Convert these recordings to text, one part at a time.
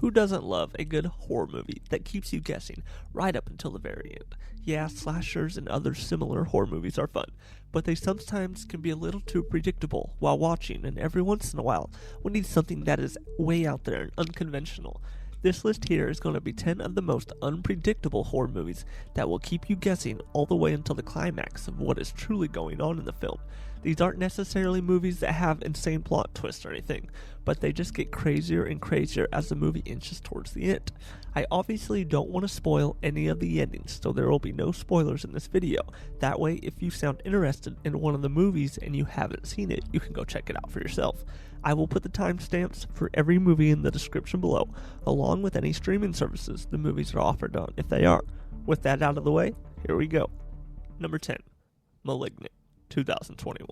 Who doesn't love a good horror movie that keeps you guessing right up until the very end? Yeah, slashers and other similar horror movies are fun, but they sometimes can be a little too predictable while watching, and every once in a while, we need something that is way out there and unconventional. This list here is going to be 10 of the most unpredictable horror movies that will keep you guessing all the way until the climax of what is truly going on in the film. These aren't necessarily movies that have insane plot twists or anything, but they just get crazier and crazier as the movie inches towards the end. I obviously don't want to spoil any of the endings, so there will be no spoilers in this video. That way, if you sound interested in one of the movies and you haven't seen it, you can go check it out for yourself. I will put the timestamps for every movie in the description below, along with any streaming services the movies are offered on, if they are. With that out of the way, here we go. Number 10. Malignant, 2021.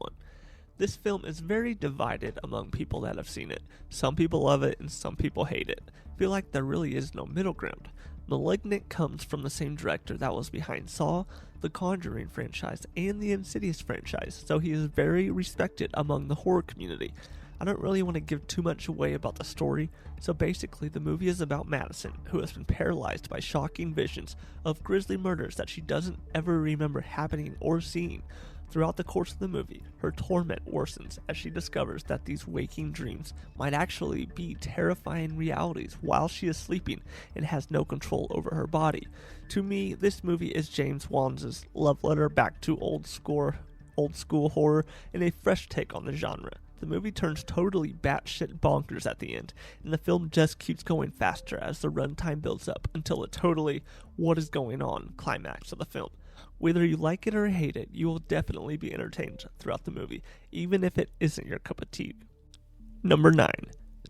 This film is very divided among people that have seen it. Some people love it and some people hate it. I feel like there really is no middle ground. Malignant comes from the same director that was behind Saw, the Conjuring franchise, and the Insidious franchise, so he is very respected among the horror community. I don't really want to give too much away about the story, so basically the movie is about Madison, who has been paralyzed by shocking visions of grisly murders that she doesn't ever remember happening or seeing. Throughout the course of the movie, her torment worsens as she discovers that these waking dreams might actually be terrifying realities while she is sleeping and has no control over her body. To me, this movie is James Wan's love letter back to old school horror and a fresh take on the genre. The movie turns totally batshit bonkers at the end, and the film just keeps going faster as the runtime builds up until a totally what is going on climax of the film. Whether you like it or hate it, you will definitely be entertained throughout the movie, even if it isn't your cup of tea. Number 9.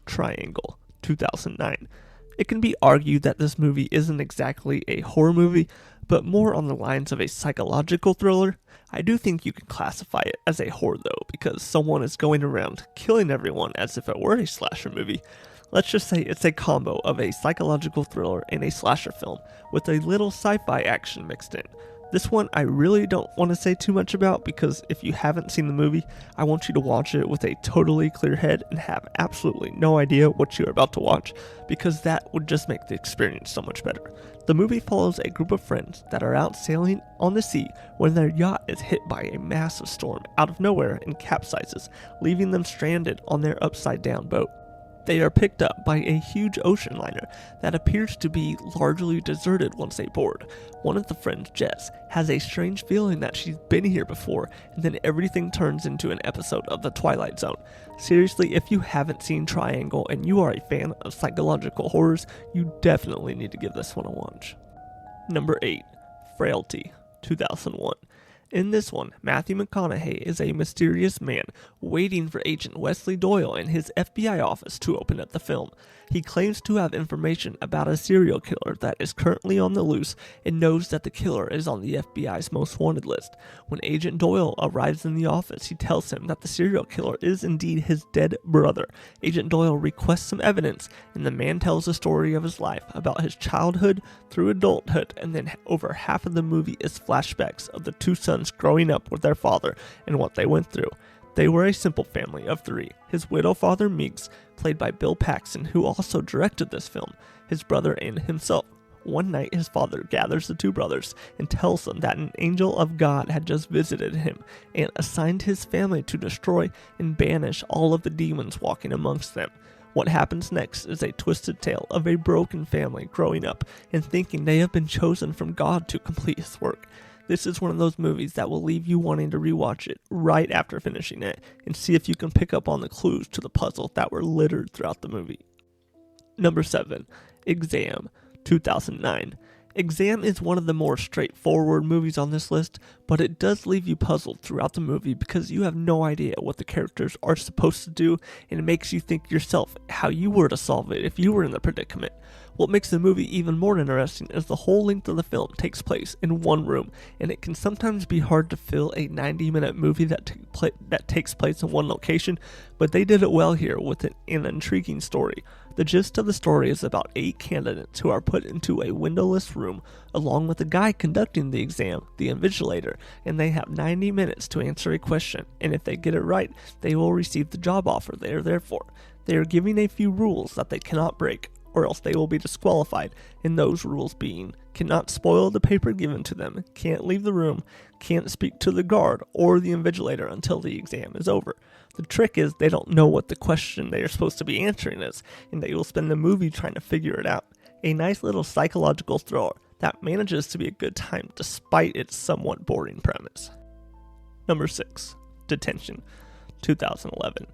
Triangle, 2009. It can be argued that this movie isn't exactly a horror movie, but more on the lines of a psychological thriller. I do think you can classify it as a horror though, because someone is going around killing everyone as if it were a slasher movie. Let's just say it's a combo of a psychological thriller and a slasher film, with a little sci-fi action mixed in. This one I really don't want to say too much about, because if you haven't seen the movie, I want you to watch it with a totally clear head and have absolutely no idea what you're about to watch, because that would just make the experience so much better. The movie follows a group of friends that are out sailing on the sea when their yacht is hit by a massive storm out of nowhere and capsizes, leaving them stranded on their upside down boat. They are picked up by a huge ocean liner that appears to be largely deserted once they board. One of the friends, Jess, has a strange feeling that she's been here before, and then everything turns into an episode of The Twilight Zone. Seriously, if you haven't seen Triangle and you are a fan of psychological horrors, you definitely need to give this one a watch. Number 8. Frailty, 2001. In this one, Matthew McConaughey is a mysterious man waiting for Agent Wesley Doyle in his FBI office to open up the film. He claims to have information about a serial killer that is currently on the loose and knows that the killer is on the FBI's most wanted list. When Agent Doyle arrives in the office, he tells him that the serial killer is indeed his dead brother. Agent Doyle requests some evidence, and the man tells the story of his life about his childhood through adulthood, and then over half of the movie is flashbacks of the two sons growing up with their father and what they went through. They were a simple family of 3. His widow father, Meeks, played by Bill Paxton, who also directed this film, his brother, and himself. One night, his father gathers the 2 brothers and tells them that an angel of God had just visited him and assigned his family to destroy and banish all of the demons walking amongst them. What happens next is a twisted tale of a broken family growing up and thinking they have been chosen from God to complete his work. This is one of those movies that will leave you wanting to rewatch it right after finishing it and see if you can pick up on the clues to the puzzle that were littered throughout the movie. Number 7. Exam, 2009. Exam is one of the more straightforward movies on this list, but it does leave you puzzled throughout the movie because you have no idea what the characters are supposed to do, and it makes you think yourself how you were to solve it if you were in the predicament. What makes the movie even more interesting is the whole length of the film takes place in one room, and it can sometimes be hard to fill a 90-minute movie that takes place in one location, but they did it well here with an intriguing story. The gist of the story is about 8 candidates who are put into a windowless room along with a guy conducting the exam, the invigilator, and they have 90 minutes to answer a question, and if they get it right, they will receive the job offer they are there for. They are giving a few rules that they cannot break. or else they will be disqualified, and those rules being: cannot spoil the paper given to them, can't leave the room, can't speak to the guard or the invigilator until the exam is over. The trick is they don't know what the question they are supposed to be answering is, and they will spend the movie trying to figure it out. A nice little psychological thriller that manages to be a good time despite its somewhat boring premise. Number 6. Detention, 2011.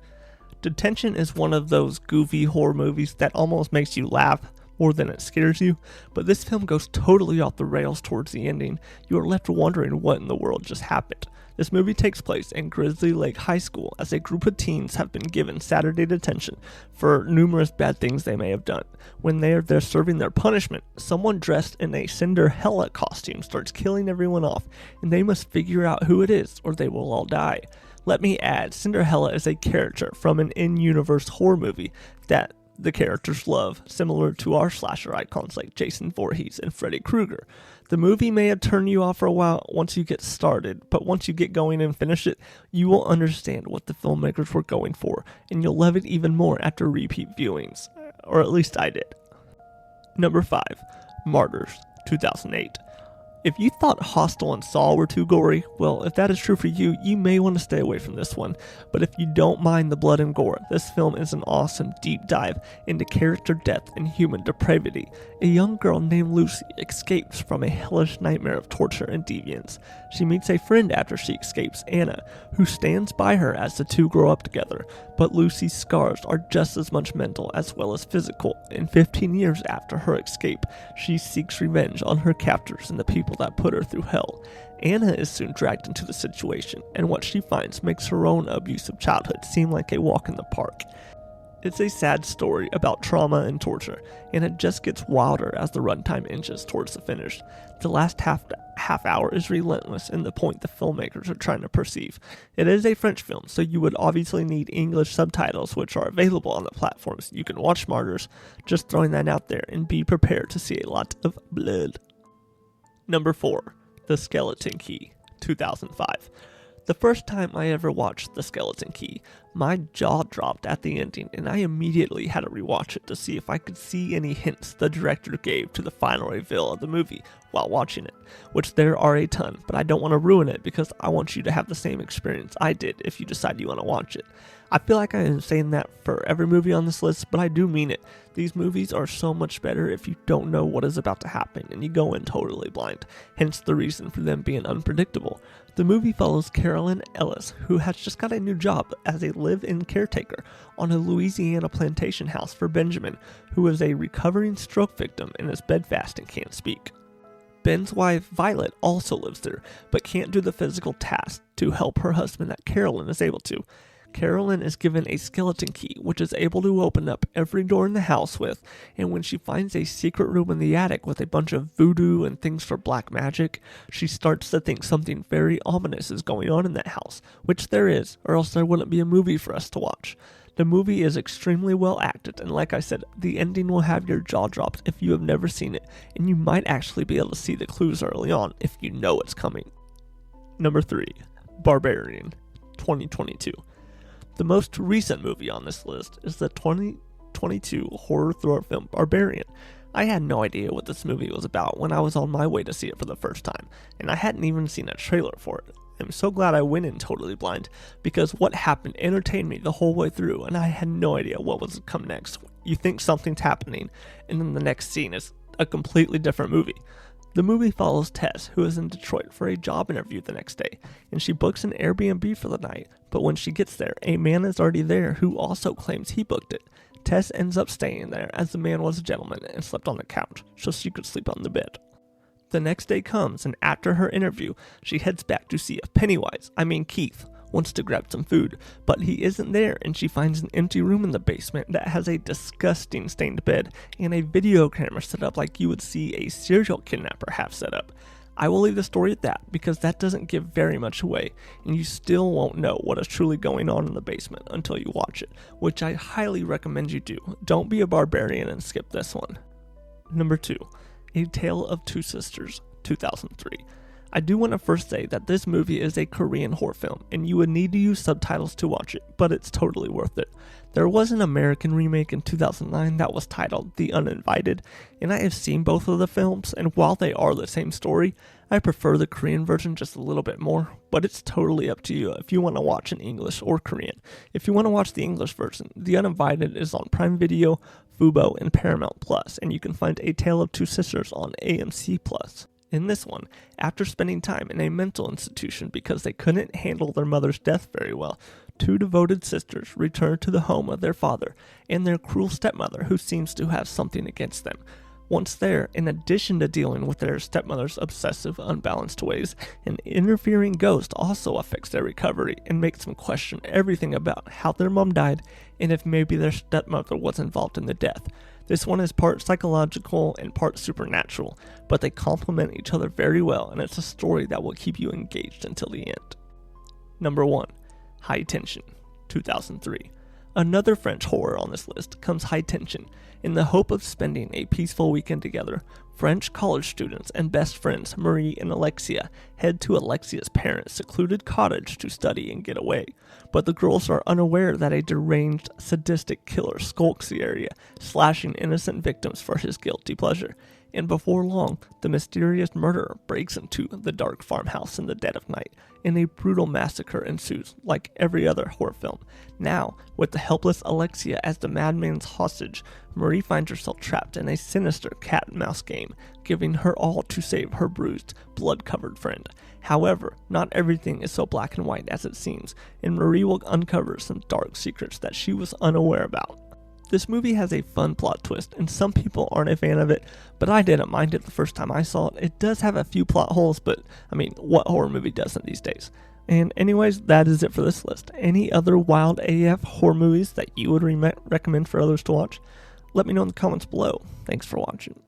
Detention is one of those goofy horror movies that almost makes you laugh more than it scares you, but this film goes totally off the rails towards the ending. You are left wondering what in the world just happened. This movie takes place in Grizzly Lake High School as a group of teens have been given Saturday detention for numerous bad things they may have done. When they are there serving their punishment, someone dressed in a Cinderella costume starts killing everyone off, and they must figure out who it is or they will all die. Let me add, Cinderella is a character from an in-universe horror movie that the characters love, similar to our slasher icons like Jason Voorhees and Freddy Krueger. The movie may have turned you off for a while once you get started, but once you get going and finish it, you will understand what the filmmakers were going for, and you'll love it even more after repeat viewings. Or at least I did. Number 5. Martyrs, 2008. If you thought Hostel and Saw were too gory, well, if that is true for you, you may want to stay away from this one. But if you don't mind the blood and gore, this film is an awesome deep dive into character depth and human depravity. A young girl named Lucy escapes from a hellish nightmare of torture and deviance. She meets a friend after she escapes, Anna, who stands by her as the two grow up together. But Lucy's scars are just as much mental as well as physical, and 15 years after her escape, she seeks revenge on her captors and the people that put her through hell. Anna is soon dragged into the situation, and what she finds makes her own abusive childhood seem like a walk in the park. It's a sad story about trauma and torture, and it just gets wilder as the runtime inches towards the finish. The last half hour is relentless in the point the filmmakers are trying to perceive. It is a French film, so you would obviously need English subtitles, which are available on the platforms you can watch Martyrs. Just throwing that out there, and be prepared to see a lot of blood. Number 4. The Skeleton Key, 2005. The first time I ever watched The Skeleton Key, my jaw dropped at the ending, and I immediately had to rewatch it to see if I could see any hints the director gave to the final reveal of the movie while watching it, which there are a ton, but I don't want to ruin it because I want you to have the same experience I did if you decide you want to watch it. I feel like I am saying that for every movie on this list, but I do mean it. These movies are so much better if you don't know what is about to happen and you go in totally blind, hence the reason for them being unpredictable. The movie follows Carolyn Ellis, who has just got a new job as a live-in caretaker on a Louisiana plantation house for Benjamin, who is a recovering stroke victim and is bedfast and can't speak. Ben's wife, Violet, also lives there, but can't do the physical tasks to help her husband that Carolyn is able to. Carolyn is given a skeleton key, which is able to open up every door in the house with, and when she finds a secret room in the attic with a bunch of voodoo and things for black magic, she starts to think something very ominous is going on in that house, which there is, or else there wouldn't be a movie for us to watch. The movie is extremely well acted, and like I said, the ending will have your jaw dropped if you have never seen it, and you might actually be able to see the clues early on if you know it's coming. Number 3. Barbarian, 2022. The most recent movie on this list is the 2022 horror thriller film Barbarian. I had no idea what this movie was about when I was on my way to see it for the first time, and I hadn't even seen a trailer for it. I'm so glad I went in totally blind, because what happened entertained me the whole way through, and I had no idea what was to come next. You think something's happening, and then the next scene is a completely different movie. The movie follows Tess, who is in Detroit for a job interview the next day, and she books an Airbnb for the night, but when she gets there, a man is already there who also claims he booked it. Tess ends up staying there as the man was a gentleman and slept on the couch, so she could sleep on the bed. The next day comes, and after her interview, she heads back to see if Keith, wants to grab some food, but he isn't there, and she finds an empty room in the basement that has a disgusting stained bed and a video camera set up like you would see a serial kidnapper have set up. I will leave the story at that because that doesn't give very much away, and you still won't know what is truly going on in the basement until you watch it, which I highly recommend you do. Don't be a barbarian and skip this one. Number 2. A Tale of Two Sisters, 2003. I do want to first say that this movie is a Korean horror film, and you would need to use subtitles to watch it, but it's totally worth it. There was an American remake in 2009 that was titled The Uninvited, and I have seen both of the films, and while they are the same story, I prefer the Korean version just a little bit more, but it's totally up to you if you want to watch in English or Korean. If you want to watch the English version, The Uninvited is on Prime Video, Fubo, and Paramount Plus, and you can find A Tale of Two Sisters on AMC Plus. In this one, after spending time in a mental institution because they couldn't handle their mother's death very well, two devoted sisters return to the home of their father and their cruel stepmother who seems to have something against them. Once there, in addition to dealing with their stepmother's obsessive, unbalanced ways, an interfering ghost also affects their recovery and makes them question everything about how their mom died and if maybe their stepmother was involved in the death. This one is part psychological and part supernatural, but they complement each other very well, and it's a story that will keep you engaged until the end. Number 1. High Tension, 2003. Another French horror on this list comes High Tension. In the hope of spending a peaceful weekend together, French college students and best friends Marie and Alexia head to Alexia's parents' secluded cottage to study and get away. But the girls are unaware that a deranged, sadistic killer skulks the area, slashing innocent victims for his guilty pleasure. And before long, the mysterious murderer breaks into the dark farmhouse in the dead of night, and a brutal massacre ensues, like every other horror film. Now, with the helpless Alexia as the madman's hostage, Marie finds herself trapped in a sinister cat-and-mouse game, giving her all to save her bruised, blood-covered friend. However, not everything is so black and white as it seems, and Marie will uncover some dark secrets that she was unaware about. This movie has a fun plot twist, and some people aren't a fan of it, but I didn't mind it the first time I saw it. It does have a few plot holes, but, what horror movie doesn't these days? And anyways, that is it for this list. Any other wild AF horror movies that you would recommend for others to watch? Let me know in the comments below. Thanks for watching.